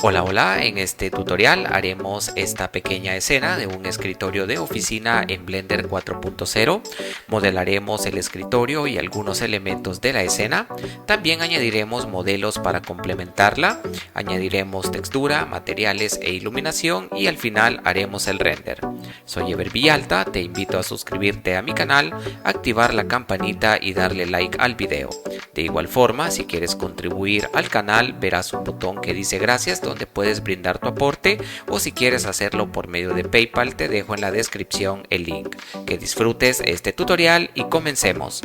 Hola, hola, en este tutorial haremos esta pequeña escena de un escritorio de oficina en Blender 4.0. Modelaremos el escritorio y algunos elementos de la escena. También añadiremos modelos para complementarla. Añadiremos textura, materiales e iluminación y al final haremos el render. Soy Ever Villalta, te invito a suscribirte a mi canal, activar la campanita y darle like al video. De igual forma, si quieres contribuir al canal, verás un botón que dice gracias donde puedes brindar tu aporte, o si quieres hacerlo por medio de PayPal te dejo en la descripción el link. Que disfrutes este tutorial y comencemos.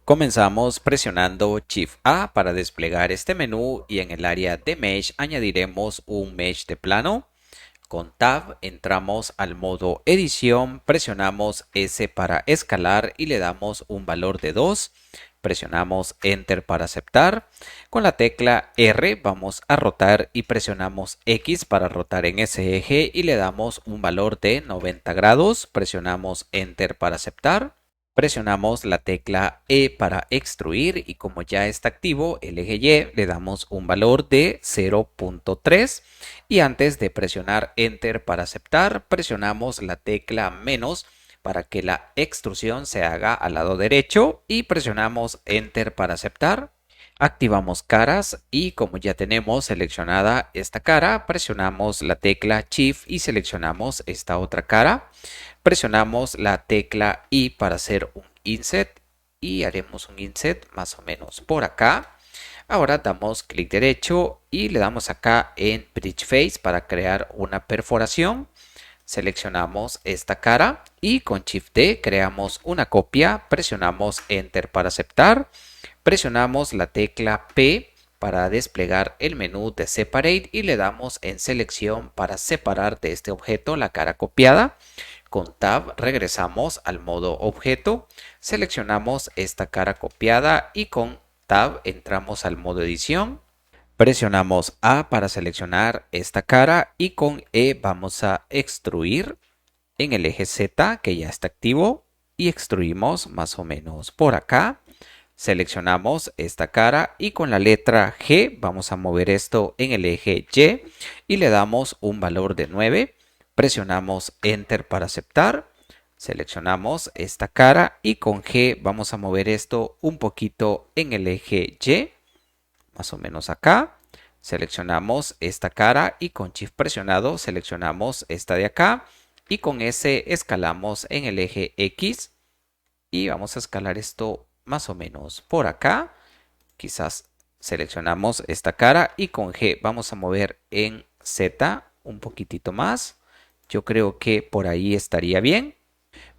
Comenzamos presionando Shift A para desplegar este menú y en el área de Mesh añadiremos un Mesh de plano. Con Tab entramos al modo edición, presionamos S para escalar y le damos un valor de 2. Presionamos Enter para aceptar. Con la tecla R vamos a rotar y presionamos X para rotar en ese eje y le damos un valor de 90 grados. Presionamos Enter para aceptar. Presionamos la tecla E para extruir y como ya está activo el eje Y le damos un valor de 0.3 y antes de presionar Enter para aceptar presionamos la tecla menos para que la extrusión se haga al lado derecho y presionamos Enter para aceptar. Activamos caras y como ya tenemos seleccionada esta cara, presionamos la tecla Shift y seleccionamos esta otra cara. Presionamos la tecla I para hacer un inset y haremos un inset más o menos por acá. Ahora damos clic derecho y le damos acá en Bridge Face para crear una perforación. Seleccionamos esta cara y con Shift D creamos una copia. Presionamos Enter para aceptar. Presionamos la tecla P para desplegar el menú de Separate y le damos en selección para separar de este objeto la cara copiada. Con Tab regresamos al modo objeto, seleccionamos esta cara copiada y con Tab entramos al modo edición. Presionamos A para seleccionar esta cara y con E vamos a extruir en el eje Z que ya está activo y extruimos más o menos por acá. Seleccionamos esta cara y con la letra G vamos a mover esto en el eje Y y le damos un valor de 9. Presionamos Enter para aceptar. Seleccionamos esta cara y con G vamos a mover esto un poquito en el eje Y, más o menos acá. Seleccionamos esta cara y con Shift presionado seleccionamos esta de acá y con S escalamos en el eje X y vamos a escalar esto más o menos por acá. Quizás seleccionamos esta cara y con G vamos a mover en Z un poquitito más. Yo creo que por ahí estaría bien.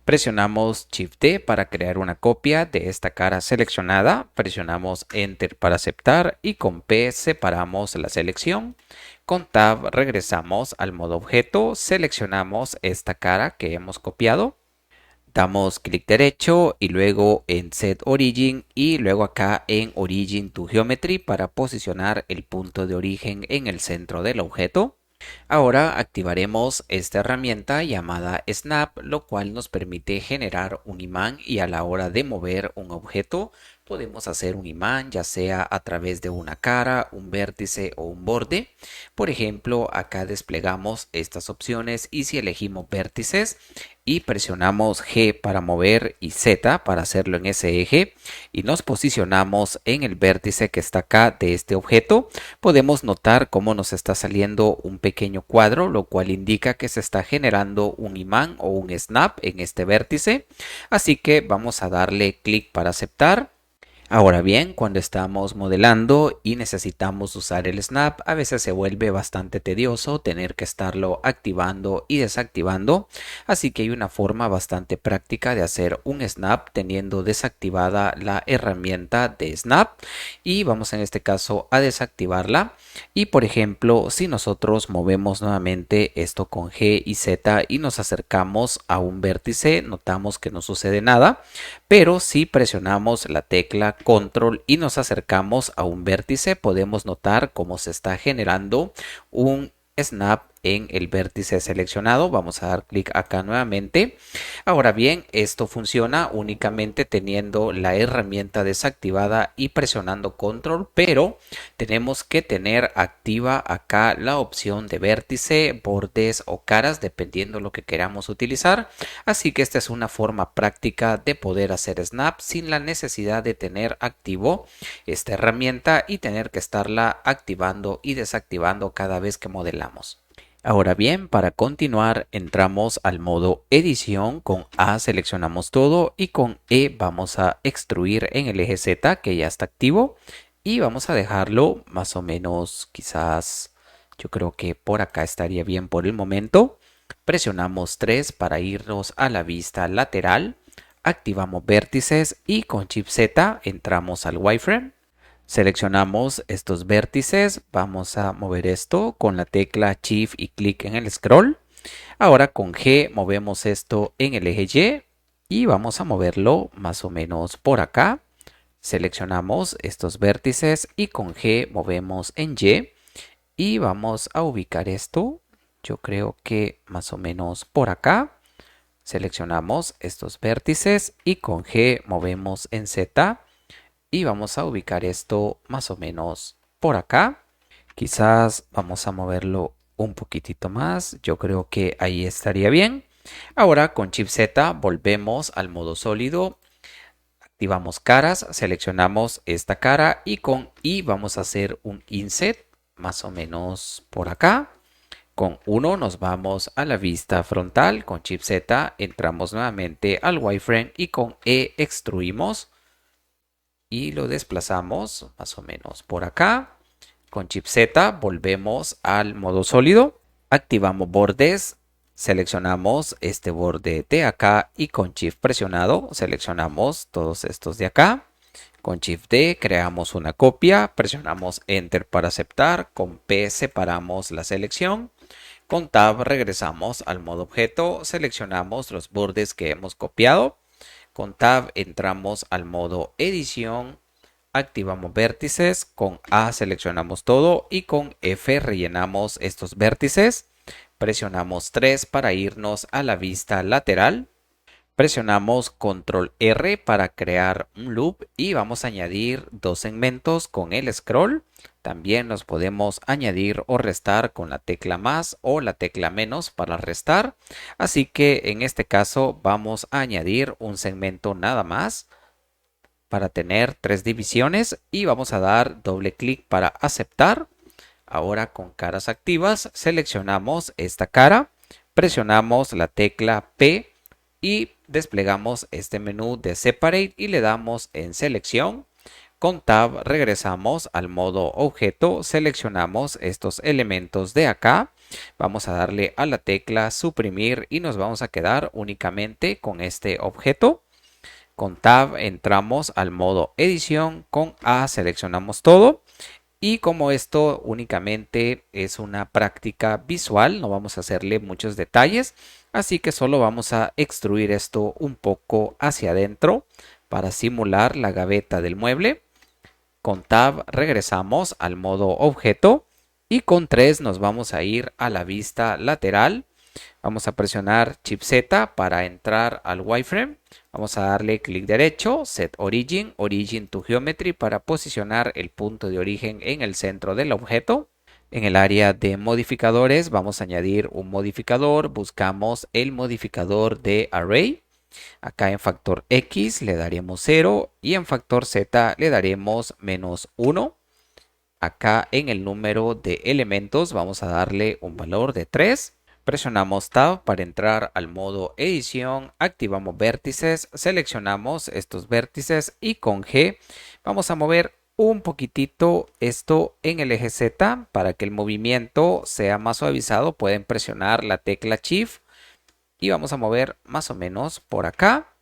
Presionamos Shift D para crear una copia de esta cara seleccionada. Presionamos Enter para aceptar y con P separamos la selección. Con Tab regresamos al modo objeto. Seleccionamos esta cara que hemos copiado. Damos clic derecho y luego en Set Origin y luego acá en Origin to Geometry para posicionar el punto de origen en el centro del objeto. Ahora activaremos esta herramienta llamada Snap, lo cual nos permite generar un imán y a la hora de mover un objeto podemos hacer un imán ya sea a través de una cara, un vértice o un borde. Por ejemplo, acá desplegamos estas opciones y si elegimos vértices y presionamos G para mover y Z para hacerlo en ese eje y nos posicionamos en el vértice que está acá de este objeto, podemos notar cómo nos está saliendo un pequeño cuadro, lo cual indica que se está generando un imán o un snap en este vértice. Así que vamos a darle clic para aceptar. Ahora bien, cuando estamos modelando y necesitamos usar el snap, a veces se vuelve bastante tedioso tener que estarlo activando y desactivando, así que hay una forma bastante práctica de hacer un snap teniendo desactivada la herramienta de snap y vamos en este caso a desactivarla y por ejemplo si nosotros movemos nuevamente esto con G y Z y nos acercamos a un vértice, notamos que no sucede nada, pero si presionamos la tecla Control y nos acercamos a un vértice podemos notar cómo se está generando un snap en el vértice seleccionado. Vamos a dar clic acá nuevamente. Ahora bien, esto funciona únicamente teniendo la herramienta desactivada y presionando control, pero tenemos que tener activa acá la opción de vértice, bordes o caras dependiendo lo que queramos utilizar. Así que esta es una forma práctica de poder hacer snap sin la necesidad de tener activo esta herramienta y tener que estarla activando y desactivando cada vez que modelamos. Ahora bien, para continuar entramos al modo edición. Con A seleccionamos todo y con E vamos a extruir en el eje Z que ya está activo y vamos a dejarlo más o menos, quizás yo creo que por acá estaría bien por el momento. Presionamos 3 para irnos a la vista lateral, activamos vértices y con Shift Z entramos al wireframe. Seleccionamos estos vértices, vamos a mover esto con la tecla Shift y clic en el scroll. Ahora con G movemos esto en el eje Y y vamos a moverlo más o menos por acá. Seleccionamos estos vértices y con G movemos en Y y vamos a ubicar esto, yo creo que más o menos por acá. Seleccionamos estos vértices y con G movemos en Z y vamos a ubicar esto más o menos por acá. Quizás vamos a moverlo un poquitito más. Yo creo que ahí estaría bien. Ahora con Shift Z volvemos al modo sólido. Activamos caras, seleccionamos esta cara y con I vamos a hacer un inset más o menos por acá. Con 1 nos vamos a la vista frontal, con Shift Z entramos nuevamente al wireframe y con E extruimos y lo desplazamos más o menos por acá. Con Shift Z volvemos al modo sólido, activamos bordes, seleccionamos este borde de acá y con Shift presionado seleccionamos todos estos de acá. Con Shift D creamos una copia, presionamos Enter para aceptar, con P separamos la selección. Con Tab regresamos al modo objeto, seleccionamos los bordes que hemos copiado. Con Tab entramos al modo edición, activamos vértices, con A seleccionamos todo y con F rellenamos estos vértices. Presionamos 3 para irnos a la vista lateral. Presionamos Control R para crear un loop y vamos a añadir dos segmentos con el scroll. También los podemos añadir o restar con la tecla más o la tecla menos para restar. Así que en este caso vamos a añadir un segmento nada más para tener 3 divisiones y vamos a dar doble clic para aceptar. Ahora con caras activas seleccionamos esta cara, presionamos la tecla P y desplegamos este menú de Separate y le damos en selección. Con Tab regresamos al modo objeto, seleccionamos estos elementos de acá. Vamos a darle a la tecla suprimir y nos vamos a quedar únicamente con este objeto. Con Tab entramos al modo edición, con A seleccionamos todo. Y como esto únicamente es una práctica visual, no vamos a hacerle muchos detalles, así que solo vamos a extruir esto un poco hacia adentro para simular la gaveta del mueble. Con Tab regresamos al modo objeto y con 3 nos vamos a ir a la vista lateral. Vamos a presionar Shift Z para entrar al wireframe. Vamos a darle clic derecho, Set Origin, Origin to Geometry para posicionar el punto de origen en el centro del objeto. En el área de modificadores vamos a añadir un modificador. Buscamos el modificador de Array. Acá en factor X le daremos 0 y en factor Z le daremos -1. Acá en el número de elementos vamos a darle un valor de 3. Presionamos Tab para entrar al modo edición, activamos vértices, seleccionamos estos vértices y con G vamos a mover un poquitito esto en el eje Z para que el movimiento sea más suavizado. Pueden presionar la tecla Shift y vamos a mover más o menos por acá.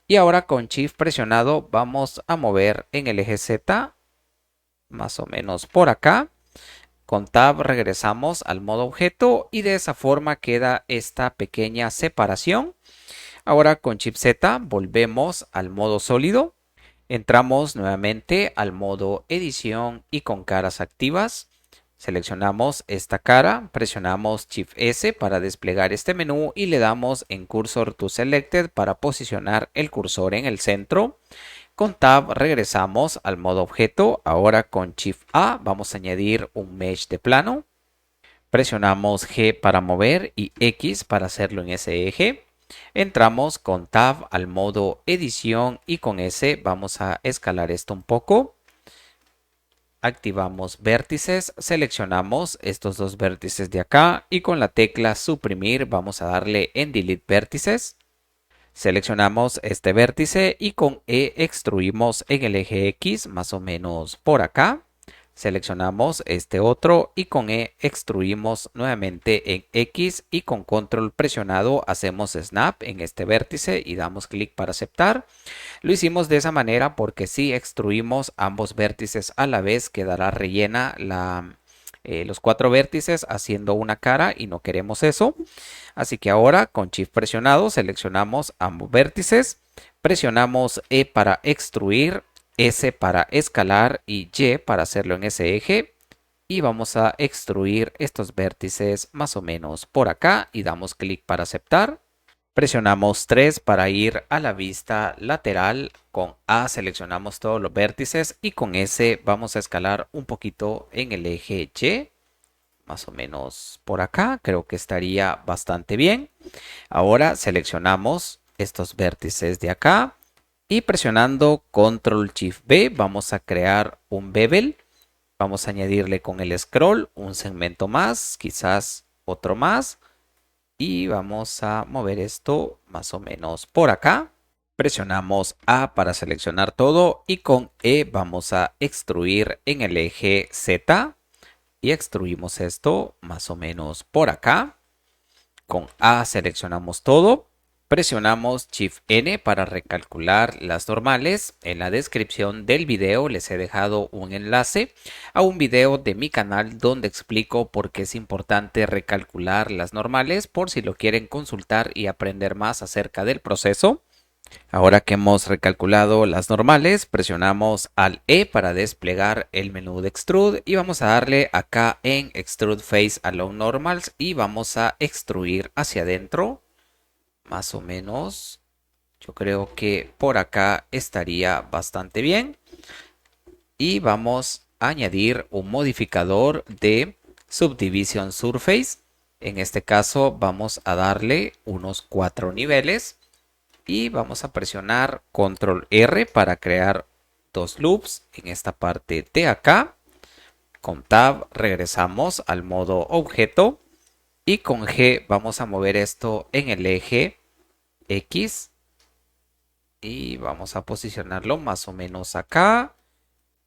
Y ahora con Shift presionado vamos a mover en el eje Z más o menos por acá. Con Tab regresamos al modo objeto y de esa forma queda esta pequeña separación. Ahora con Shift Z volvemos al modo sólido. Entramos nuevamente al modo edición y con caras activas. Seleccionamos esta cara, presionamos Shift S para desplegar este menú y le damos en Cursor to Selected para posicionar el cursor en el centro. Con Tab regresamos al modo objeto. Ahora con Shift A vamos a añadir un mesh de plano. Presionamos G para mover y X para hacerlo en ese eje. Entramos con Tab al modo edición y con S vamos a escalar esto un poco. Activamos vértices, seleccionamos estos dos vértices de acá y con la tecla suprimir vamos a darle en Delete vértices. Seleccionamos este vértice y con E extruimos en el eje X más o menos por acá. Seleccionamos este otro y con E extruimos nuevamente en X y con control presionado hacemos snap en este vértice y damos clic para aceptar. Lo hicimos de esa manera porque si extruimos ambos vértices a la vez quedará rellena los 4 vértices haciendo una cara y no queremos eso. Así que ahora con Shift presionado seleccionamos ambos vértices, presionamos E para extruir, S para escalar y Y para hacerlo en ese eje. Y vamos a extruir estos vértices más o menos por acá y damos clic para aceptar. Presionamos 3 para ir a la vista lateral. Con A seleccionamos todos los vértices y con S vamos a escalar un poquito en el eje Y. Más o menos por acá. Creo que estaría bastante bien. Ahora seleccionamos estos vértices de acá. Y presionando Control Shift B vamos a crear un bevel. Vamos a añadirle con el scroll un segmento más. Quizás otro más. Y vamos a mover esto más o menos por acá. Presionamos A para seleccionar todo y con E vamos a extruir en el eje Z. Y extruimos esto más o menos por acá. Con A seleccionamos todo. Presionamos Shift N para recalcular las normales. En la descripción del video les he dejado un enlace a un video de mi canal donde explico por qué es importante recalcular las normales por si lo quieren consultar y aprender más acerca del proceso. Ahora que hemos recalculado las normales, presionamos al E para desplegar el menú de Extrude y vamos a darle acá en Extrude Face Along Normals y vamos a extruir hacia adentro. Más o menos, yo creo que por acá estaría bastante bien. Y vamos a añadir un modificador de Subdivision Surface. En este caso vamos a darle unos 4 niveles. Y vamos a presionar Control R para crear 2 loops en esta parte de acá. Con Tab regresamos al modo objeto. Y con G vamos a mover esto en el eje X. Y vamos a posicionarlo más o menos acá.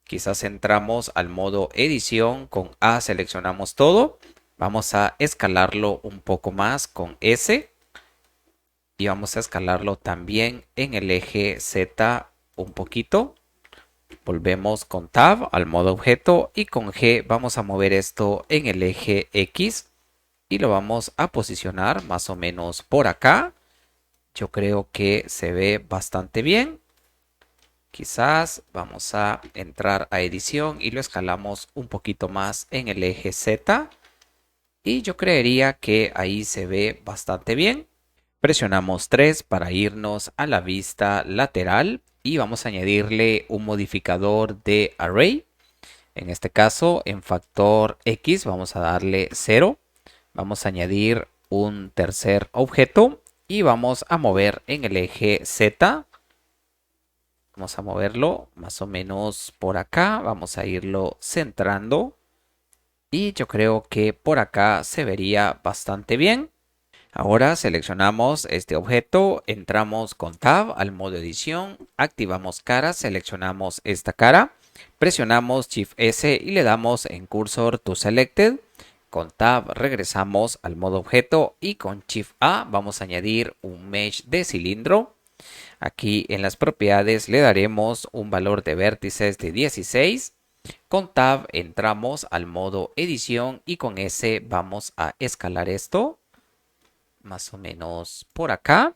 Quizás entramos al modo edición. Con A seleccionamos todo. Vamos a escalarlo un poco más con S. Y vamos a escalarlo también en el eje Z un poquito. Volvemos con Tab al modo objeto y con G vamos a mover esto en el eje X y lo vamos a posicionar más o menos por acá. Yo creo que se ve bastante bien. Quizás vamos a entrar a edición y lo escalamos un poquito más en el eje Z. Y yo creería que ahí se ve bastante bien. Presionamos 3 para irnos a la vista lateral y vamos a añadirle un modificador de array. En este caso, en factor X vamos a darle 0. Vamos a añadir un tercer objeto y vamos a mover en el eje Z. Vamos a moverlo más o menos por acá. Vamos a irlo centrando. Y yo creo que por acá se vería bastante bien. Ahora seleccionamos este objeto, entramos con Tab al modo edición, activamos cara, seleccionamos esta cara, presionamos Shift S y le damos en Cursor to Selected. Con Tab regresamos al modo objeto y con Shift A vamos a añadir un mesh de cilindro. Aquí en las propiedades le daremos un valor de vértices de 16. Con Tab entramos al modo edición y con S vamos a escalar esto. Más o menos por acá.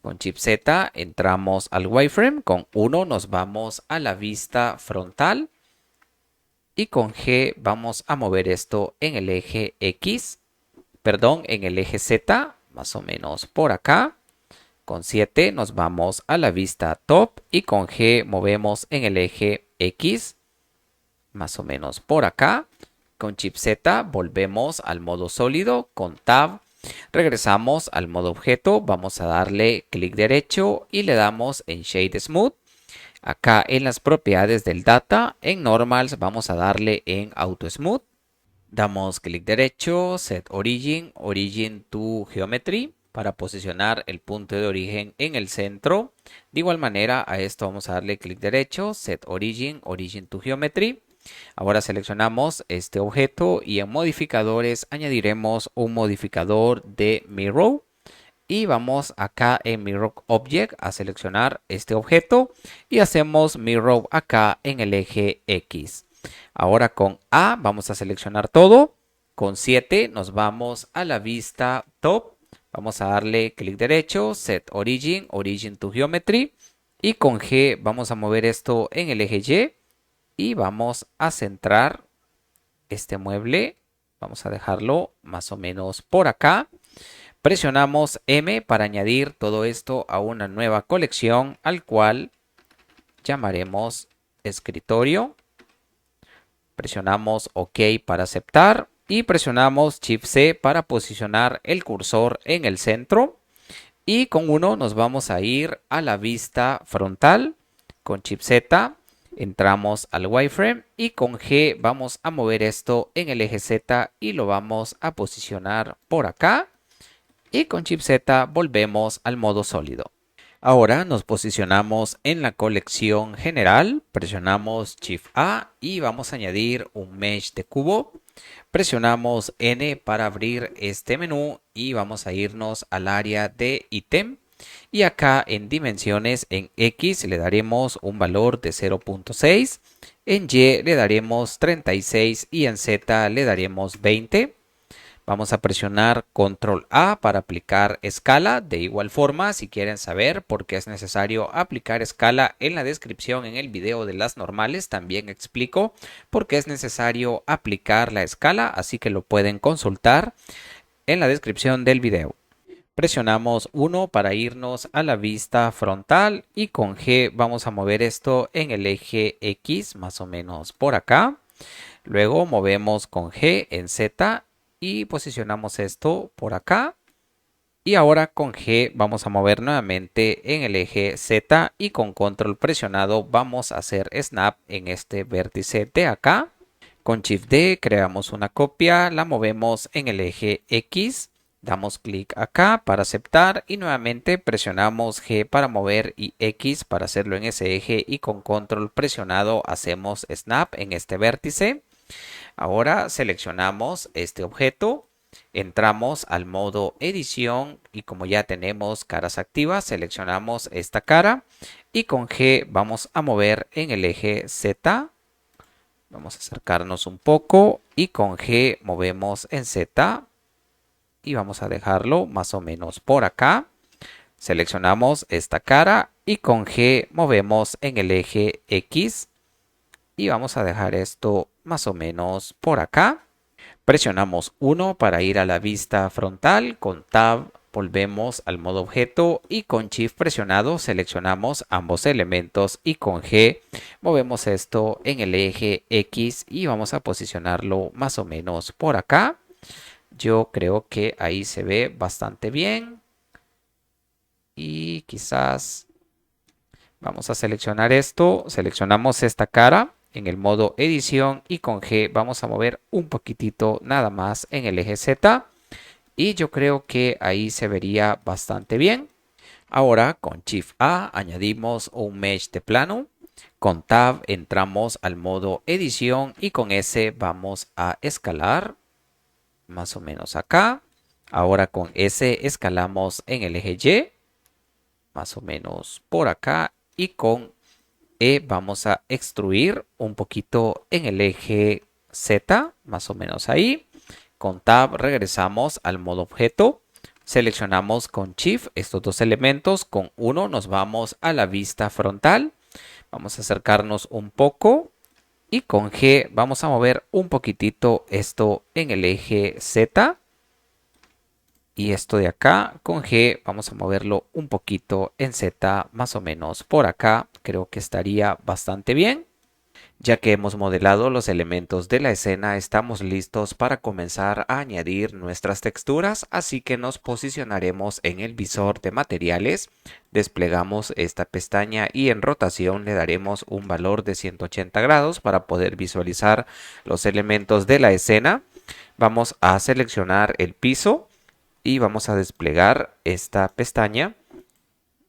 Con Shift Z entramos al wireframe. Con 1 nos vamos a la vista frontal. y con G vamos a mover esto en el eje X, perdón, en el eje Z, más o menos por acá. Con 7 nos vamos a la vista top y con G movemos en el eje X, más o menos por acá. Con Shift Z volvemos al modo sólido. Con Tab regresamos al modo objeto. Vamos a darle clic derecho y le damos en Shade Smooth. Acá en las propiedades del data, en Normals vamos a darle en Auto Smooth. Damos clic derecho, Set Origin, Origin to Geometry, para posicionar el punto de origen en el centro. De igual manera a esto vamos a darle clic derecho, Set Origin, Origin to Geometry. Ahora seleccionamos este objeto y en modificadores añadiremos un modificador de Mirror. Y vamos acá en Mirror Object a seleccionar este objeto y hacemos Mirror acá en el eje X. Ahora con A vamos a seleccionar todo. Con 7 nos vamos a la vista top. Vamos a darle clic derecho, Set Origin, Origin to Geometry. Y con G vamos a mover esto en el eje Y. Y vamos a centrar este mueble. Vamos a dejarlo más o menos por acá. Presionamos M para añadir todo esto a una nueva colección, al cual llamaremos escritorio. Presionamos OK para aceptar y presionamos Shift C para posicionar el cursor en el centro. Y con 1 nos vamos a ir a la vista frontal. Con Shift Z entramos al wireframe y con G vamos a mover esto en el eje Z y lo vamos a posicionar por acá. Y con Shift Z volvemos al modo sólido. Ahora nos posicionamos en la colección general, presionamos Shift A y vamos a añadir un mesh de cubo. Presionamos N para abrir este menú y vamos a irnos al área de ítem. Y acá en dimensiones en X le daremos un valor de 0.6, en Y le daremos 36 y en Z le daremos 20. Vamos a presionar Control A para aplicar escala. De igual forma, si quieren saber por qué es necesario aplicar escala, en la descripción en el video de las normales también explico por qué es necesario aplicar la escala, así que lo pueden consultar en la descripción del video. Presionamos 1 para irnos a la vista frontal y con G vamos a mover esto en el eje X, más o menos por acá. Luego movemos con G en Z y posicionamos esto por acá. Y ahora con G vamos a mover nuevamente en el eje Z y con control presionado vamos a hacer snap en este vértice de acá. Con Shift D creamos una copia, la movemos en el eje X, damos clic acá para aceptar y nuevamente presionamos G para mover y X para hacerlo en ese eje y con control presionado hacemos snap en este vértice. Ahora seleccionamos este objeto, entramos al modo edición y como ya tenemos caras activas, seleccionamos esta cara y con G vamos a mover en el eje Z. Vamos a acercarnos un poco y con G movemos en Z y vamos a dejarlo más o menos por acá. Seleccionamos esta cara y con G movemos en el eje X y vamos a dejar esto más o menos por acá. Presionamos 1 para ir a la vista frontal, con Tab volvemos al modo objeto y con Shift presionado seleccionamos ambos elementos y con G movemos esto en el eje X y vamos a posicionarlo más o menos por acá. Yo creo que ahí se ve bastante bien y quizás vamos a seleccionar esto, seleccionamos esta cara en el modo edición y con G vamos a mover un poquitito nada más en el eje Z y yo creo que ahí se vería bastante bien. Ahora con Shift A añadimos un mesh de plano, con Tab entramos al modo edición y con S vamos a escalar más o menos acá. Ahora con S escalamos en el eje Y más o menos por acá y con E vamos a extruir un poquito en el eje Z, más o menos ahí. Con Tab regresamos al modo objeto. Seleccionamos con Shift estos dos elementos. Con 1 nos vamos a la vista frontal. Vamos a acercarnos un poco y con G vamos a mover un poquitito esto en el eje Z. Y esto de acá con G vamos a moverlo un poquito en Z, más o menos por acá. Creo que estaría bastante bien. Ya que hemos modelado los elementos de la escena, estamos listos para comenzar a añadir nuestras texturas, así que nos posicionaremos en el visor de materiales, desplegamos esta pestaña y en rotación le daremos un valor de 180 grados para poder visualizar los elementos de la escena. Vamos a seleccionar el piso y vamos a desplegar esta pestaña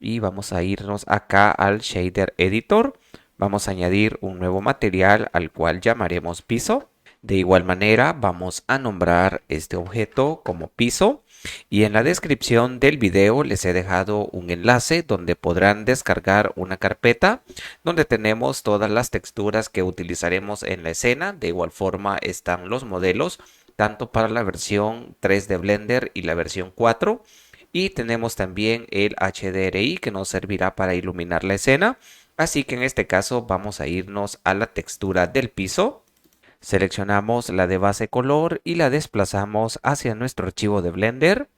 y vamos a irnos acá al Shader Editor. Vamos a añadir un nuevo material al cual llamaremos piso. De igual manera vamos a nombrar este objeto como piso y en la descripción del video les he dejado un enlace donde podrán descargar una carpeta donde tenemos todas las texturas que utilizaremos en la escena. De igual forma están los modelos tanto para la versión 3 de Blender y la versión 4. Y tenemos también el HDRI que nos servirá para iluminar la escena. Así que en este caso vamos a irnos a la textura del piso. Seleccionamos la de base color y la desplazamos hacia nuestro archivo de Blender.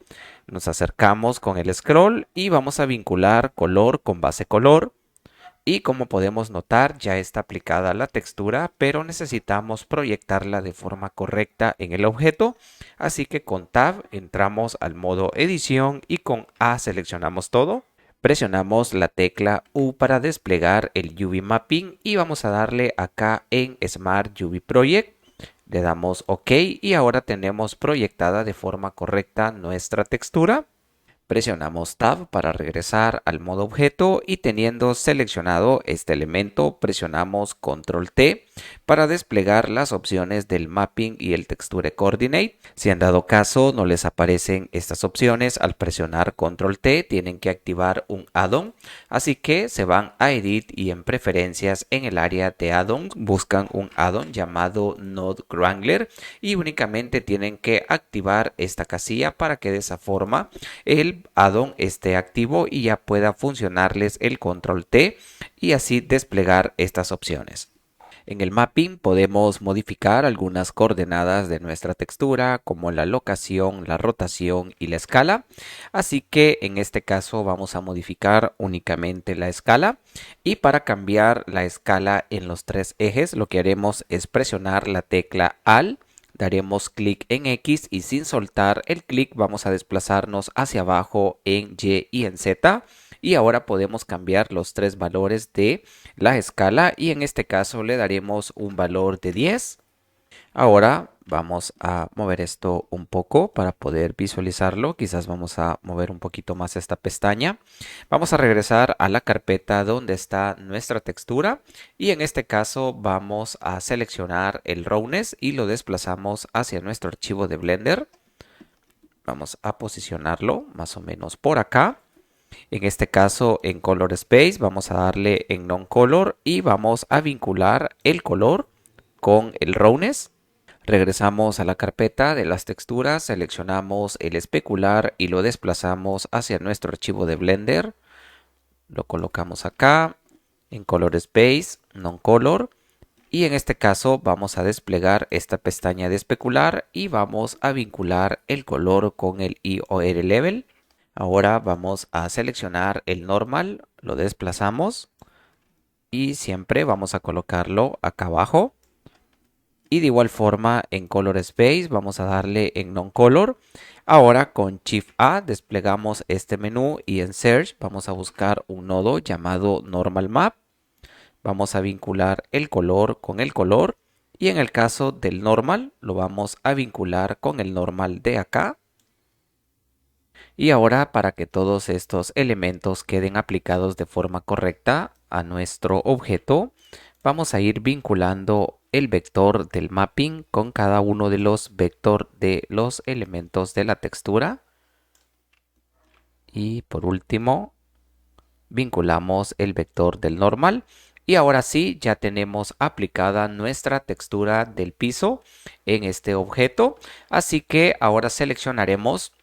Nos acercamos con el scroll y vamos a vincular color con base color. Y como podemos notar ya está aplicada la textura, pero necesitamos proyectarla de forma correcta en el objeto. Así que con Tab entramos al modo edición y con A seleccionamos todo. Presionamos la tecla U para desplegar el UV Mapping y vamos a darle acá en Smart UV Project. Le damos OK y ahora tenemos proyectada de forma correcta nuestra textura. Presionamos Tab para regresar al modo objeto y teniendo seleccionado este elemento presionamos Control T para desplegar las opciones del Mapping y el Texture Coordinate. Si en dado caso no les aparecen estas opciones, al presionar Control T tienen que activar un add-on, así que se van a Edit y en Preferencias en el área de add-ons buscan un add-on llamado Node Wrangler y únicamente tienen que activar esta casilla para que de esa forma el add-on esté activo y ya pueda funcionarles el control T y así desplegar estas opciones. En el mapping podemos modificar algunas coordenadas de nuestra textura como la locación, la rotación y la escala. Así que en este caso vamos a modificar únicamente la escala y para cambiar la escala en los tres ejes lo que haremos es presionar la tecla Alt. Daremos clic en X y sin soltar el clic vamos a desplazarnos hacia abajo en Y y en Z. Y ahora podemos cambiar los tres valores de la escala y en este caso le daremos un valor de 10. Ahora vamos a mover esto un poco para poder visualizarlo. Quizás vamos a mover un poquito más esta pestaña. Vamos a regresar a la carpeta donde está nuestra textura y en este caso vamos a seleccionar el Roughness y lo desplazamos hacia nuestro archivo de Blender. Vamos a posicionarlo más o menos por acá. En este caso en Color Space vamos a darle en Non-Color y vamos a vincular el color con el Roughness. Regresamos a la carpeta de las texturas, seleccionamos el especular y lo desplazamos hacia nuestro archivo de Blender. Lo colocamos acá en Color Space, Non-Color. Y en este caso vamos a desplegar esta pestaña de especular y vamos a vincular el color con el IOR Level. Ahora vamos a seleccionar el normal, lo desplazamos y siempre vamos a colocarlo acá abajo. Y de igual forma en Color Space vamos a darle en Non-Color. Ahora con Shift A desplegamos este menú y en Search vamos a buscar un nodo llamado Normal Map. Vamos a vincular el color con el color y en el caso del normal lo vamos a vincular con el normal de acá. Y ahora para que todos estos elementos queden aplicados de forma correcta a nuestro objeto, vamos a ir vinculando el vector del mapping con cada uno de los vectores de los elementos de la textura. Y por último, vinculamos el vector del normal. Y ahora sí, ya tenemos aplicada nuestra textura del piso en este objeto. Así que ahora seleccionaremos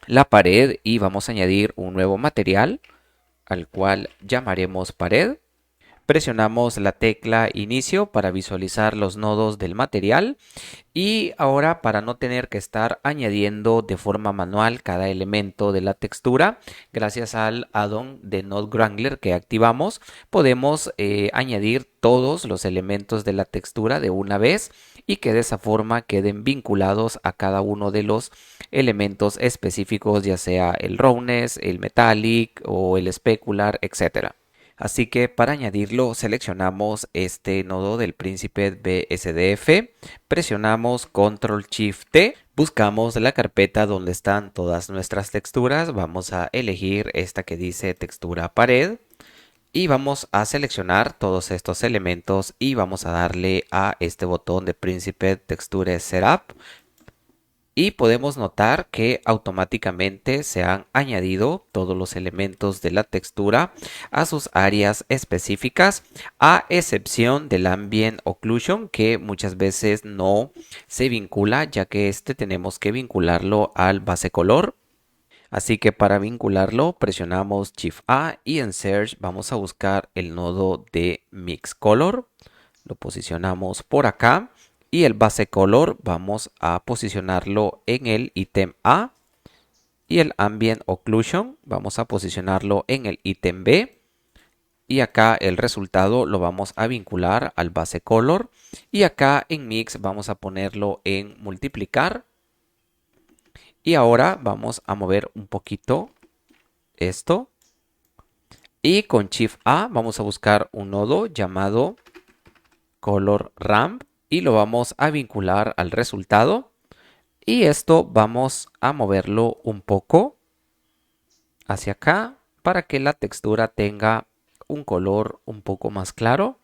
la pared y vamos a añadir un nuevo material al cual llamaremos pared. Presionamos la tecla inicio para visualizar los nodos del material. Y ahora, para no tener que estar añadiendo de forma manual cada elemento de la textura, gracias al add-on de Node Wrangler que activamos, podemos añadir todos los elementos de la textura de una vez y que de esa forma queden vinculados a cada uno de los elementos específicos, ya sea el roughness, el metallic o el specular, etc. Así que para añadirlo seleccionamos este nodo del Príncipe BSDF, presionamos Control Shift T, buscamos la carpeta donde están todas nuestras texturas, vamos a elegir esta que dice textura pared y vamos a seleccionar todos estos elementos y vamos a darle a este botón de Príncipe Texture Setup. Y podemos notar que automáticamente se han añadido todos los elementos de la textura a sus áreas específicas, a excepción del Ambient Occlusion, que muchas veces no se vincula, ya que este tenemos que vincularlo al base color. Así que para vincularlo presionamos Shift A y en Search vamos a buscar el nodo de Mix Color. Lo posicionamos por acá. Y el base color vamos a posicionarlo en el ítem A. Y el Ambient Occlusion vamos a posicionarlo en el ítem B. Y acá el resultado lo vamos a vincular al base color. Y acá en Mix vamos a ponerlo en multiplicar. Y ahora vamos a mover un poquito esto. Y con Shift A vamos a buscar un nodo llamado Color Ramp. Y lo vamos a vincular al resultado. Y esto vamos a moverlo un poco hacia acá para que la textura tenga un color un poco más claro.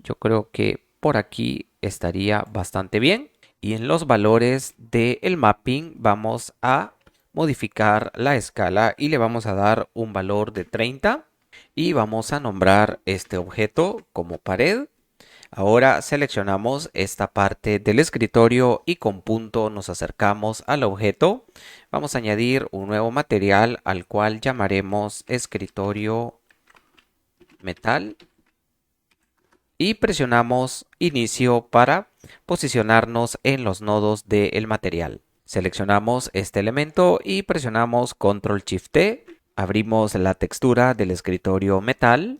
Yo creo que por aquí estaría bastante bien. Y en los valores del mapping vamos a modificar la escala y le vamos a dar un valor de 30. Y vamos a nombrar este objeto como pared. Ahora seleccionamos esta parte del escritorio y con punto nos acercamos al objeto. Vamos a añadir un nuevo material al cual llamaremos escritorio metal. Y presionamos inicio para posicionarnos en los nodos del material. Seleccionamos este elemento y presionamos Control Shift T. Abrimos la textura del escritorio metal.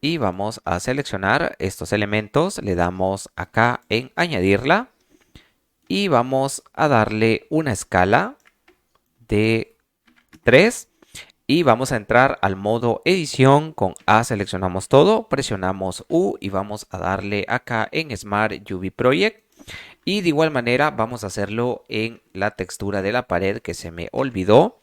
Y vamos a seleccionar estos elementos, le damos acá en añadirla y vamos a darle una escala de 3 y vamos a entrar al modo edición. Con A seleccionamos todo, presionamos U y vamos a darle acá en Smart UV Project. Y de igual manera vamos a hacerlo en la textura de la pared que se me olvidó.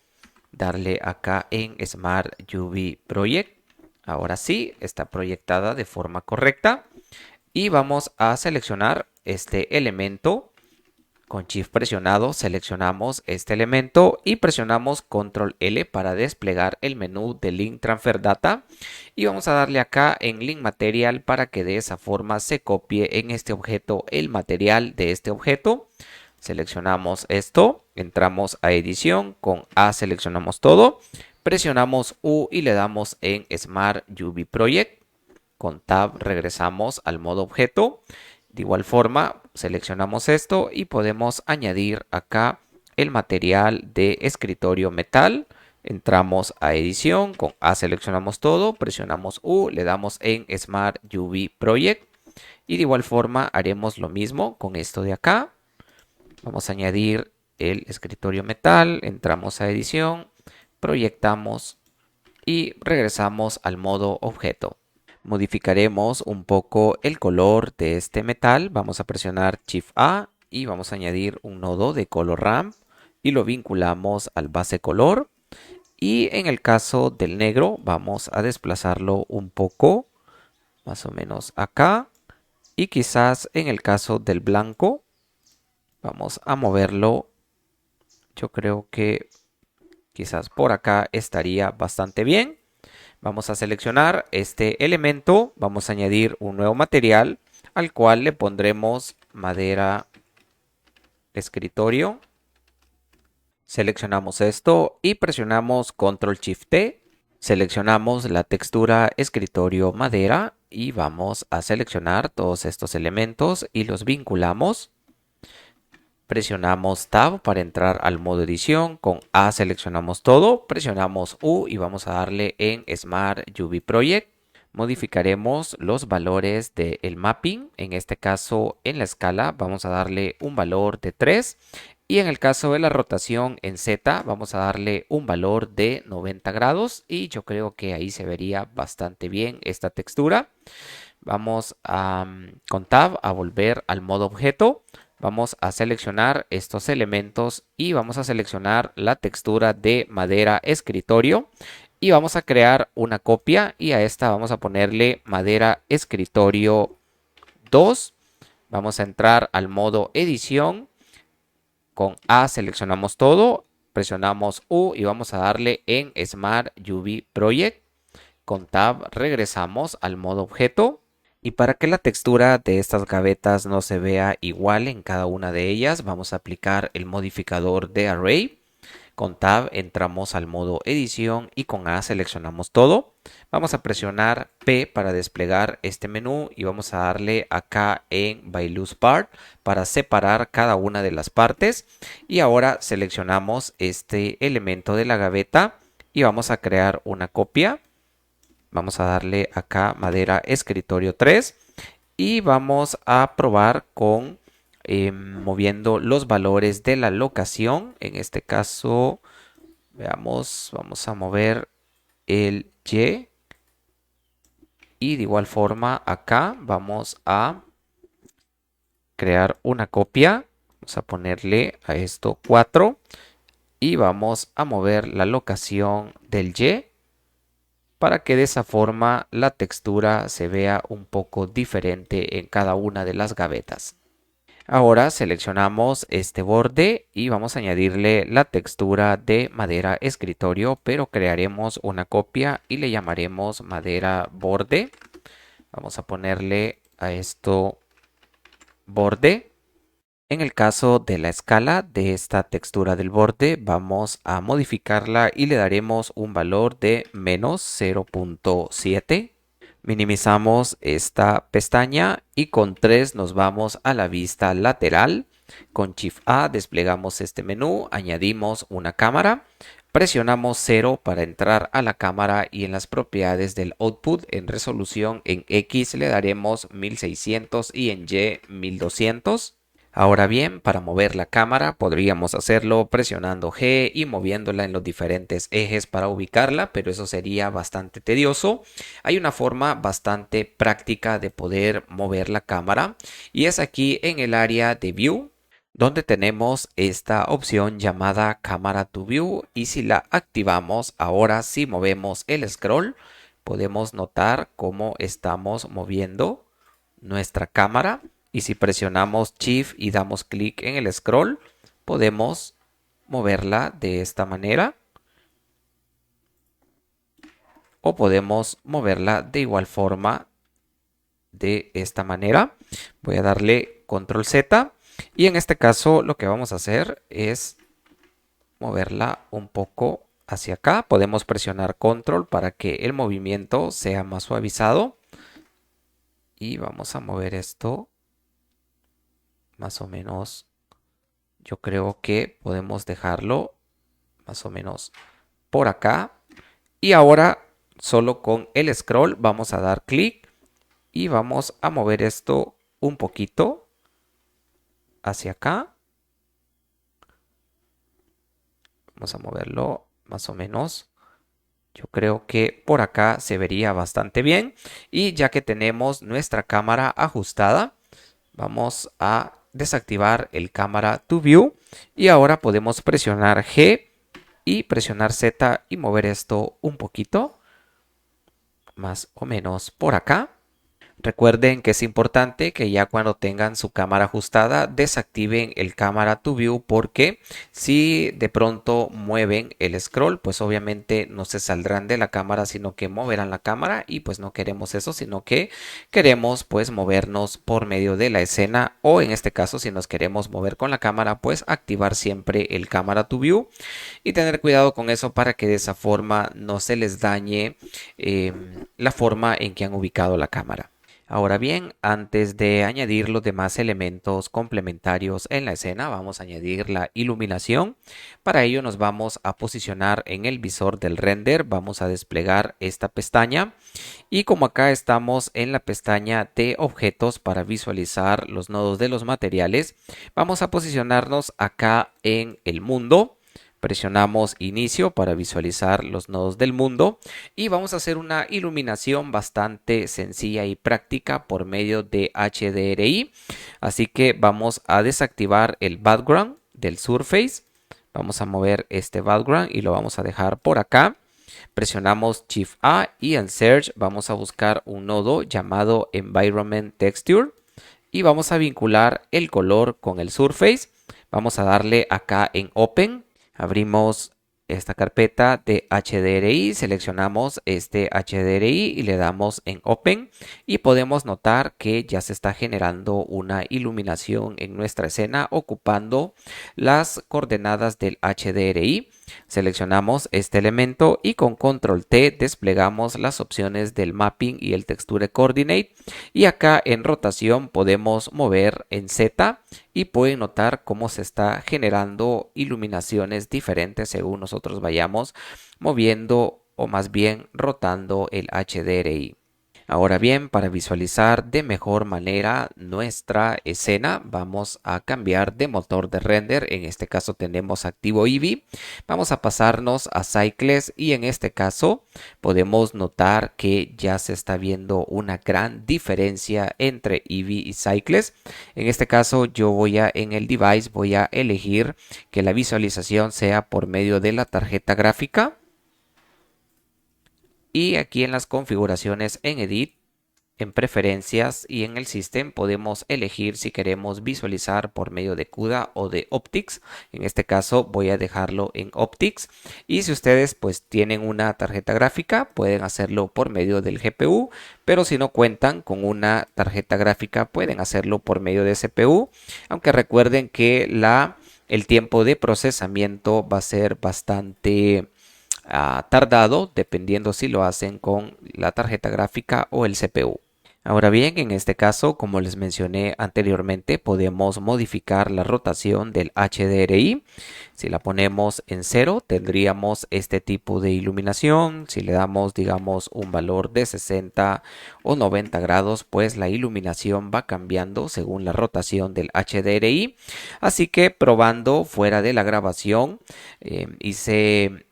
Darle acá en Smart UV Project. Ahora sí, está proyectada de forma correcta. Y vamos a seleccionar este elemento. Con Shift presionado seleccionamos este elemento y presionamos Control L para desplegar el menú de Link Transfer Data. Y vamos a darle acá en Link Material para que de esa forma se copie en este objeto el material de este objeto. Seleccionamos esto, entramos a edición, con A seleccionamos todo. Presionamos U y le damos en Smart UV Project. Con Tab regresamos al modo objeto. De igual forma seleccionamos esto y podemos añadir acá el material de escritorio metal. Entramos a edición, con A seleccionamos todo, presionamos U, le damos en Smart UV Project. Y de igual forma haremos lo mismo con esto de acá. Vamos a añadir el escritorio metal, entramos a edición, proyectamos y regresamos al modo objeto. Modificaremos un poco el color de este metal. Vamos a presionar Shift A y vamos a añadir un nodo de Color Ramp y lo vinculamos al base color. Y en el caso del negro vamos a desplazarlo un poco, más o menos acá. Y quizás en el caso del blanco vamos a moverlo. Yo creo que quizás por acá estaría bastante bien. Vamos a seleccionar este elemento. Vamos a añadir un nuevo material al cual le pondremos madera escritorio. Seleccionamos esto y presionamos Control Shift T. Seleccionamos la textura escritorio madera y vamos a seleccionar todos estos elementos y los vinculamos. Presionamos Tab para entrar al modo edición. Con A seleccionamos todo. Presionamos U y vamos a darle en Smart UV Project. Modificaremos los valores del mapping. En este caso, en la escala, vamos a darle un valor de 3. Y en el caso de la rotación en Z, vamos a darle un valor de 90 grados. Y yo creo que ahí se vería bastante bien esta textura. Vamos con Tab a volver al modo objeto. Vamos a seleccionar estos elementos y vamos a seleccionar la textura de madera escritorio. Y vamos a crear una copia y a esta vamos a ponerle madera escritorio 2. Vamos a entrar al modo edición. Con A seleccionamos todo, presionamos U y vamos a darle en Smart UV Project. Con Tab regresamos al modo objeto. Y para que la textura de estas gavetas no se vea igual en cada una de ellas, vamos a aplicar el modificador de Array. Con Tab entramos al modo edición y con A seleccionamos todo. Vamos a presionar P para desplegar este menú y vamos a darle acá en By Loose Part para separar cada una de las partes. Y ahora seleccionamos este elemento de la gaveta y vamos a crear una copia. Vamos a darle acá madera escritorio 3 y vamos a probar con moviendo los valores de la locación. En este caso, veamos, vamos a mover el Y. Y de igual forma acá vamos a crear una copia. Vamos a ponerle a esto 4. Y vamos a mover la locación del Y, para que de esa forma la textura se vea un poco diferente en cada una de las gavetas. Ahora seleccionamos este borde y vamos a añadirle la textura de madera escritorio, pero crearemos una copia y le llamaremos madera borde. Vamos a ponerle a esto borde. En el caso de la escala de esta textura del borde, vamos a modificarla y le daremos un valor de menos 0.7. Minimizamos esta pestaña y con 3 nos vamos a la vista lateral. Con Shift A desplegamos este menú, añadimos una cámara. Presionamos 0 para entrar a la cámara y en las propiedades del output en resolución en X le daremos 1600 y en Y 1200. Ahora bien, para mover la cámara podríamos hacerlo presionando G y moviéndola en los diferentes ejes para ubicarla, pero eso sería bastante tedioso. Hay una forma bastante práctica de poder mover la cámara y es aquí en el área de View, donde tenemos esta opción llamada Camera to View y si la activamos, ahora si movemos el scroll, podemos notar cómo estamos moviendo nuestra cámara. Y si presionamos Shift y damos clic en el scroll, podemos moverla de esta manera. O podemos moverla de igual forma de esta manera. Voy a darle Control Z. Y en este caso lo que vamos a hacer es moverla un poco hacia acá. Podemos presionar Control para que el movimiento sea más suavizado. Y vamos a mover esto más o menos. Yo creo que podemos dejarlo más o menos por acá. Y ahora solo con el scroll vamos a dar clic y vamos a mover esto un poquito hacia acá. Vamos a moverlo más o menos. Yo creo que por acá se vería bastante bien. Y ya que tenemos nuestra cámara ajustada, vamos a desactivar el Camera to View y ahora podemos presionar G y presionar Z y mover esto un poquito más o menos por acá. Recuerden que es importante que ya cuando tengan su cámara ajustada desactiven el Camera to View, porque si de pronto mueven el scroll, pues obviamente no se saldrán de la cámara, sino que moverán la cámara, y pues no queremos eso, sino que queremos pues movernos por medio de la escena, o en este caso si nos queremos mover con la cámara, pues activar siempre el Camera to View y tener cuidado con eso para que de esa forma no se les dañe la forma en que han ubicado la cámara. Ahora bien, antes de añadir los demás elementos complementarios en la escena, vamos a añadir la iluminación. Para ello nos vamos a posicionar en el visor del render, vamos a desplegar esta pestaña y como acá estamos en la pestaña de objetos para visualizar los nodos de los materiales, vamos a posicionarnos acá en el mundo. Presionamos inicio para visualizar los nodos del mundo y vamos a hacer una iluminación bastante sencilla y práctica por medio de HDRI. Así que vamos a desactivar el background del surface. Vamos a mover este background y lo vamos a dejar por acá. Presionamos Shift A y en Search vamos a buscar un nodo llamado Environment Texture y vamos a vincular el color con el surface. Vamos a darle acá en Open. Abrimos esta carpeta de HDRI, seleccionamos este HDRI y le damos en Open y podemos notar que ya se está generando una iluminación en nuestra escena ocupando las coordenadas del HDRI. Seleccionamos este elemento y con Control T desplegamos las opciones del Mapping y el Texture Coordinate, y acá en rotación podemos mover en Z y pueden notar cómo se está generando iluminaciones diferentes según nosotros vayamos moviendo o más bien rotando el HDRI. Ahora bien, para visualizar de mejor manera nuestra escena, vamos a cambiar de motor de render. En este caso tenemos activo Eevee. Vamos a pasarnos a Cycles y en este caso podemos notar que ya se está viendo una gran diferencia entre Eevee y Cycles. En este caso yo en el device voy a elegir que la visualización sea por medio de la tarjeta gráfica. Y aquí en las configuraciones en Edit, en preferencias y en el System podemos elegir si queremos visualizar por medio de CUDA o de Optics. En este caso voy a dejarlo en Optics, y si ustedes pues tienen una tarjeta gráfica pueden hacerlo por medio del GPU, pero si no cuentan con una tarjeta gráfica pueden hacerlo por medio de CPU, aunque recuerden que el tiempo de procesamiento va a ser bastante tardado dependiendo si lo hacen con la tarjeta gráfica o el CPU. Ahora bien, en este caso, como les mencioné anteriormente, podemos modificar la rotación del HDRI. Si la ponemos en 0, tendríamos este tipo de iluminación. Si le damos, digamos, un valor de 60 o 90 grados, pues la iluminación va cambiando según la rotación del HDRI. Así que probando fuera de la grabación, hice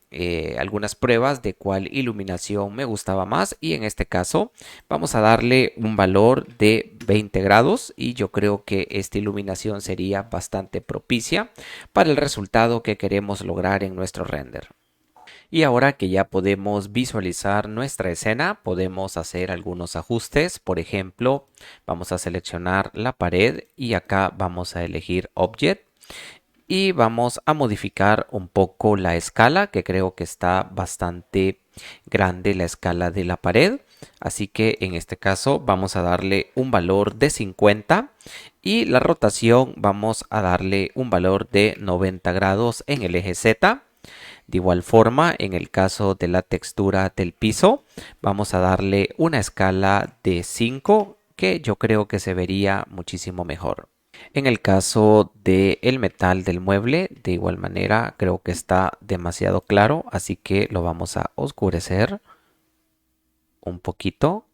algunas pruebas de cuál iluminación me gustaba más, y en este caso vamos a darle un valor de 20 grados y yo creo que esta iluminación sería bastante propicia para el resultado que queremos lograr en nuestro render. Y ahora que ya podemos visualizar nuestra escena, podemos hacer algunos ajustes. Por ejemplo, vamos a seleccionar la pared y acá vamos a elegir Object. Y vamos a modificar un poco la escala, que creo que está bastante grande la escala de la pared. Así que en este caso vamos a darle un valor de 50 y la rotación vamos a darle un valor de 90 grados en el eje Z. De igual forma, en el caso de la textura del piso, vamos a darle una escala de 5, que yo creo que se vería muchísimo mejor. En el caso del metal del mueble, de igual manera, creo que está demasiado claro, así que lo vamos a oscurecer un poquito.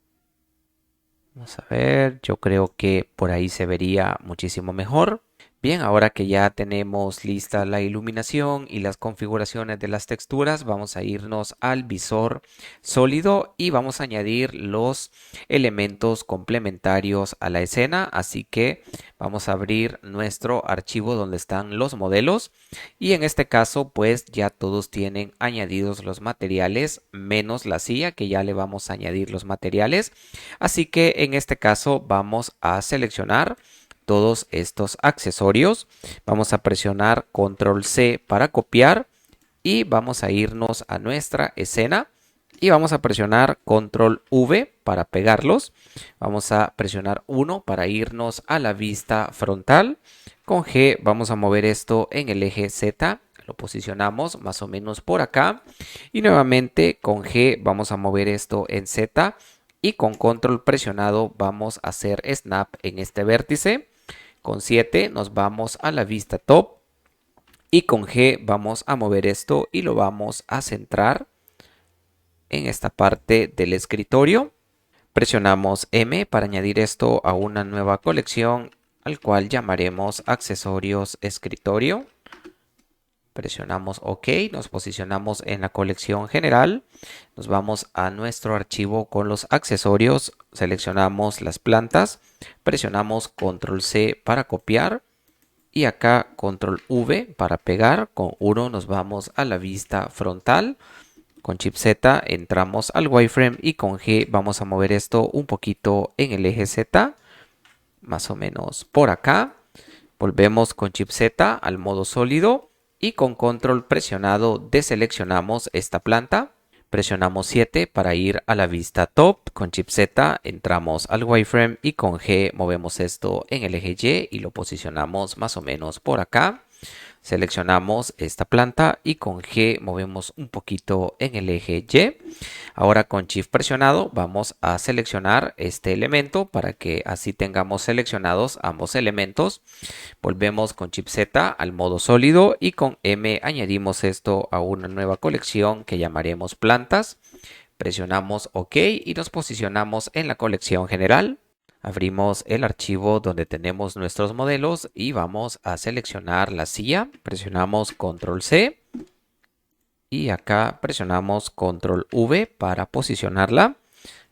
Vamos a ver, yo creo que por ahí se vería muchísimo mejor. Bien, ahora que ya tenemos lista la iluminación y las configuraciones de las texturas, vamos a irnos al visor sólido y vamos a añadir los elementos complementarios a la escena. Así que vamos a abrir nuestro archivo donde están los modelos y en este caso pues ya todos tienen añadidos los materiales menos la silla que ya le vamos a añadir los materiales. Así que en este caso vamos a seleccionar todos estos accesorios. Vamos a presionar control C para copiar y vamos a irnos a nuestra escena y vamos a presionar control V para pegarlos. Vamos a presionar 1 para irnos a la vista frontal. Con G vamos a mover esto en el eje Z. Lo posicionamos más o menos por acá. Y nuevamente con G vamos a mover esto en Z. Y con control presionado vamos a hacer snap en este vértice. Con 7 nos vamos a la vista top y con G vamos a mover esto y lo vamos a centrar en esta parte del escritorio. Presionamos M para añadir esto a una nueva colección al cual llamaremos accesorios escritorio. Presionamos OK, nos posicionamos en la colección general, nos vamos a nuestro archivo con los accesorios, seleccionamos las plantas, presionamos control C para copiar y acá control V para pegar. Con 1 nos vamos a la vista frontal, con Shift Z entramos al wireframe y con G vamos a mover esto un poquito en el eje Z, más o menos por acá. Volvemos con Shift Z al modo sólido y con control presionado deseleccionamos esta planta. Presionamos 7 para ir a la vista top. Con Shift Z entramos al wireframe y con G movemos esto en el eje Y y lo posicionamos más o menos por acá. Seleccionamos esta planta y con G movemos un poquito en el eje Y. Ahora con Shift presionado vamos a seleccionar este elemento para que así tengamos seleccionados ambos elementos. Volvemos con Shift Z al modo sólido y con M añadimos esto a una nueva colección que llamaremos plantas. Presionamos OK y nos posicionamos en la colección general. Abrimos el archivo donde tenemos nuestros modelos y vamos a seleccionar la silla. Presionamos control C y acá presionamos control V para posicionarla.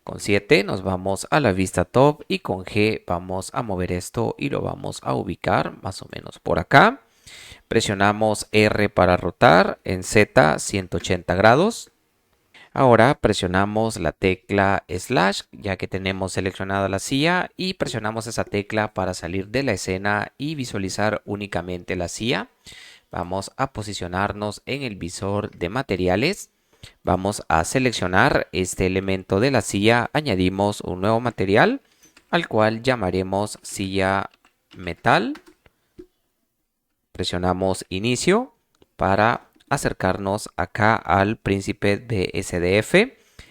Con 7 nos vamos a la vista top y con G vamos a mover esto y lo vamos a ubicar más o menos por acá. Presionamos R para rotar en Z 180 grados. Ahora presionamos la tecla slash ya que tenemos seleccionada la silla y presionamos esa tecla para salir de la escena y visualizar únicamente la silla. Vamos a posicionarnos en el visor de materiales. Vamos a seleccionar este elemento de la silla. Añadimos un nuevo material al cual llamaremos silla metal. Presionamos inicio para acercarnos acá al príncipe de SDF.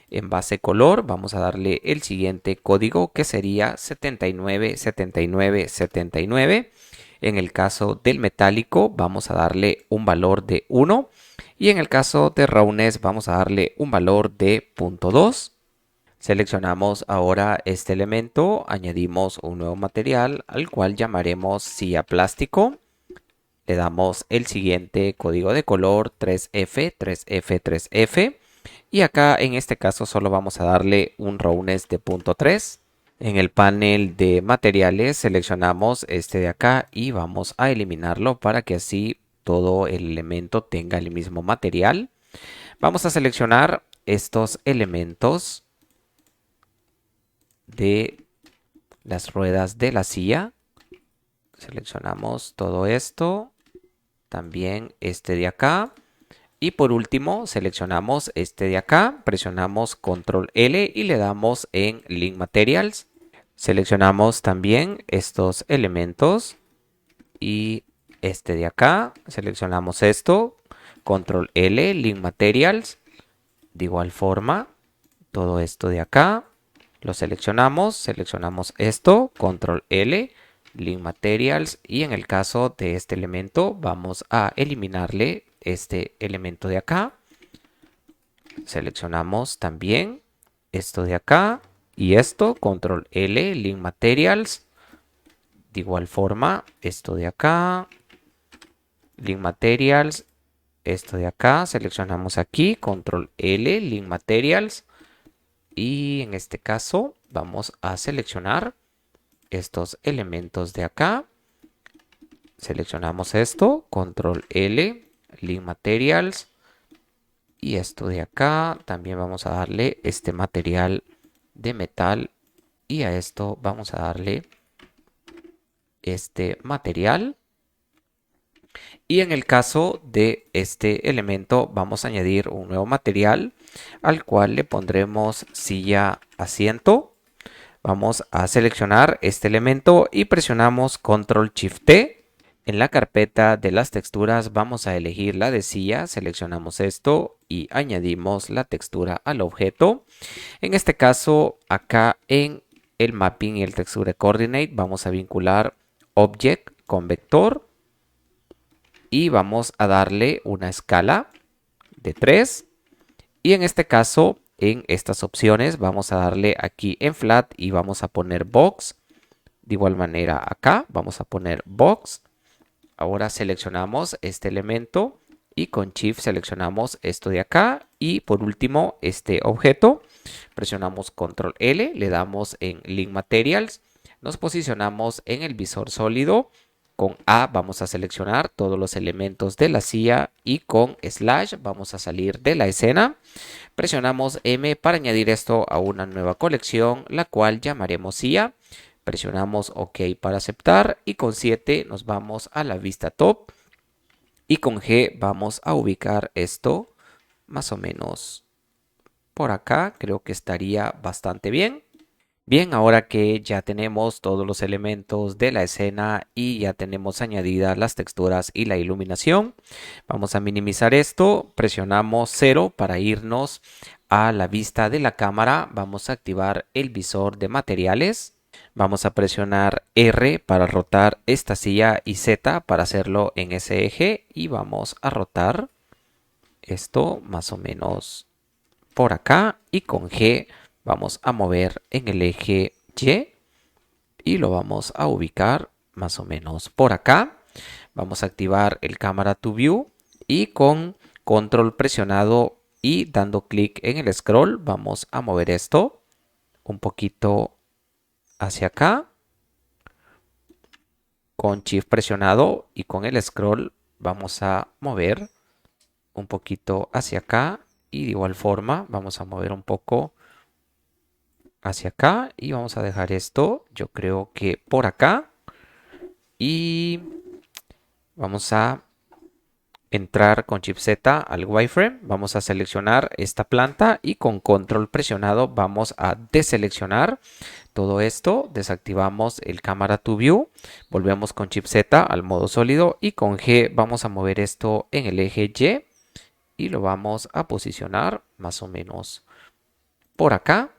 En base color vamos a darle el siguiente código que sería 797979. En el caso del metálico vamos a darle un valor de 1 y en el caso de roughness vamos a darle un valor de 0.2. Seleccionamos ahora este elemento, añadimos un nuevo material al cual llamaremos silla plástico. Le damos el siguiente código de color 3F, 3F, 3F. Y acá en este caso solo vamos a darle un roughness de 0.3. En el panel de materiales seleccionamos este de acá y vamos a eliminarlo para que así todo el elemento tenga el mismo material. Vamos a seleccionar estos elementos de las ruedas de la silla. Seleccionamos todo esto. También este de acá. Y por último seleccionamos este de acá. Presionamos control L y le damos en Link Materials. Seleccionamos también estos elementos. Y este de acá. Seleccionamos esto. Control L, Link Materials. De igual forma, todo esto de acá. Lo seleccionamos. Seleccionamos esto. Control L. Link Materials y en el caso de este elemento vamos a eliminarle este elemento de acá. Seleccionamos también esto de acá y esto, control L, Link Materials. de igual forma, esto de acá, Link Materials, esto de acá, seleccionamos aquí, control L, Link Materials. Y en este caso vamos a seleccionar estos elementos de acá. Seleccionamos esto, control L, Link Materials. Y esto de acá también vamos a darle este material de metal. Y a esto vamos a darle este material. Y en el caso de este elemento vamos a añadir un nuevo material al cual le pondremos silla asiento. Vamos a seleccionar este elemento y presionamos Control Shift T. En la carpeta de las texturas vamos a elegir la de silla, seleccionamos esto y añadimos la textura al objeto. En este caso, acá en el Mapping y el Texture Coordinate vamos a vincular Object con Vector y vamos a darle una escala de 3. Y en este caso, en estas opciones vamos a darle aquí en Flat y vamos a poner Box. De igual manera acá vamos a poner Box. Ahora seleccionamos este elemento y con Shift seleccionamos esto de acá. Y por último este objeto. Presionamos Control L, le damos en Link Materials. Nos posicionamos en el visor sólido. Con A vamos a seleccionar todos los elementos de la silla y con Slash vamos a salir de la escena. Presionamos M para añadir esto a una nueva colección, la cual llamaremos silla. Presionamos OK para aceptar y con 7 nos vamos a la vista top. Y con G vamos a ubicar esto más o menos por acá. Creo que estaría bastante bien. Bien, ahora que ya tenemos todos los elementos de la escena y ya tenemos añadidas las texturas y la iluminación, vamos a minimizar esto, presionamos 0 para irnos a la vista de la cámara, vamos a activar el visor de materiales, vamos a presionar R para rotar esta silla y Z para hacerlo en ese eje y vamos a rotar esto más o menos por acá y con G vamos a mover en el eje Y y lo vamos a ubicar más o menos por acá. Vamos a activar el Camera to View y con control presionado y dando clic en el scroll vamos a mover esto un poquito hacia acá. Con Shift presionado y con el scroll vamos a mover un poquito hacia acá y de igual forma vamos a mover un poco hacia acá y vamos a dejar esto, yo creo que por acá, y vamos a entrar con Shift Z al wireframe, vamos a seleccionar esta planta y con control presionado vamos a deseleccionar todo esto, desactivamos el Camera to View, volvemos con Shift Z al modo sólido y con G vamos a mover esto en el eje Y y lo vamos a posicionar más o menos por acá.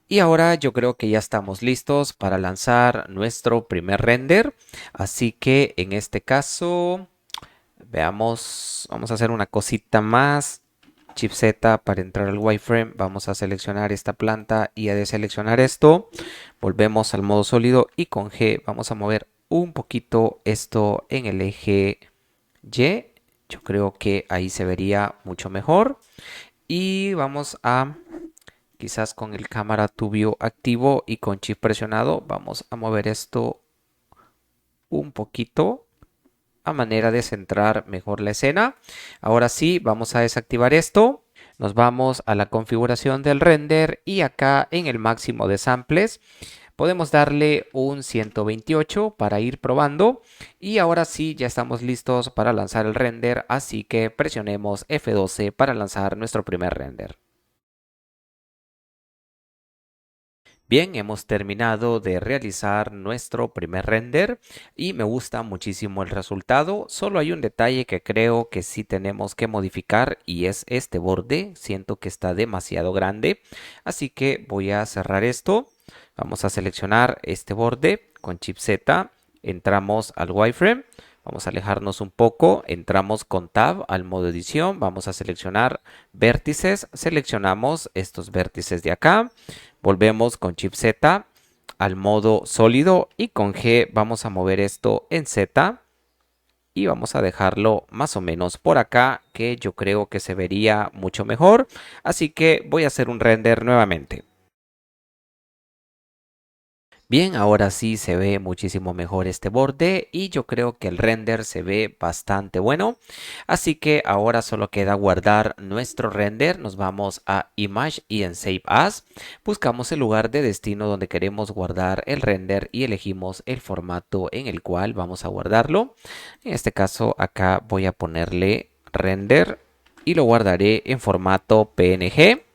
Y ahora yo creo que ya estamos listos para lanzar nuestro primer render. Así que en este caso, veamos, vamos a hacer una cosita más. Shift Z para entrar al wireframe. Vamos a seleccionar esta planta y a deseleccionar esto. Volvemos al modo sólido y con G vamos a mover un poquito esto en el eje Y. Yo creo que ahí se vería mucho mejor. Y vamos a... quizás con el Camera to View activo y con Shift presionado vamos a mover esto un poquito a manera de centrar mejor la escena. Ahora sí, vamos a desactivar esto. Nos vamos a la configuración del render y acá en el máximo de samples podemos darle un 128 para ir probando. Y ahora sí, ya estamos listos para lanzar el render, así que presionemos F12 para lanzar nuestro primer render. Bien, hemos terminado de realizar nuestro primer render y me gusta muchísimo el resultado. Solo hay un detalle que creo que sí tenemos que modificar y es este borde. Siento que está demasiado grande, así que voy a cerrar esto. Vamos a seleccionar este borde con Shift Z, entramos al wireframe. Vamos a alejarnos un poco, entramos con Tab al modo edición, vamos a seleccionar vértices, seleccionamos estos vértices de acá, volvemos con Shift Z al modo sólido y con G vamos a mover esto en Z y vamos a dejarlo más o menos por acá, que yo creo que se vería mucho mejor. Así que voy a hacer un render nuevamente. Bien, ahora sí se ve muchísimo mejor este borde y yo creo que el render se ve bastante bueno. Así que ahora solo queda guardar nuestro render. Nos vamos a Image y en Save As. Buscamos el lugar de destino donde queremos guardar el render y elegimos el formato en el cual vamos a guardarlo. En este caso acá voy a ponerle render y lo guardaré en formato PNG.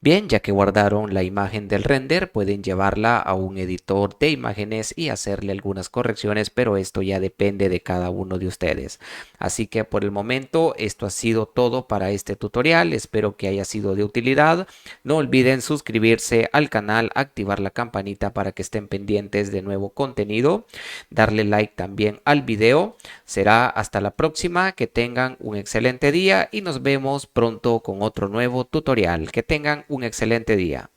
Bien, ya que guardaron la imagen del render, pueden llevarla a un editor de imágenes y hacerle algunas correcciones, pero esto ya depende de cada uno de ustedes. Así que por el momento esto ha sido todo para este tutorial. Espero que haya sido de utilidad. No olviden suscribirse al canal, activar la campanita para que estén pendientes de nuevo contenido, darle like también al video. Será hasta la próxima, que tengan un excelente día y nos vemos pronto con otro nuevo tutorial. Que tengan un excelente día.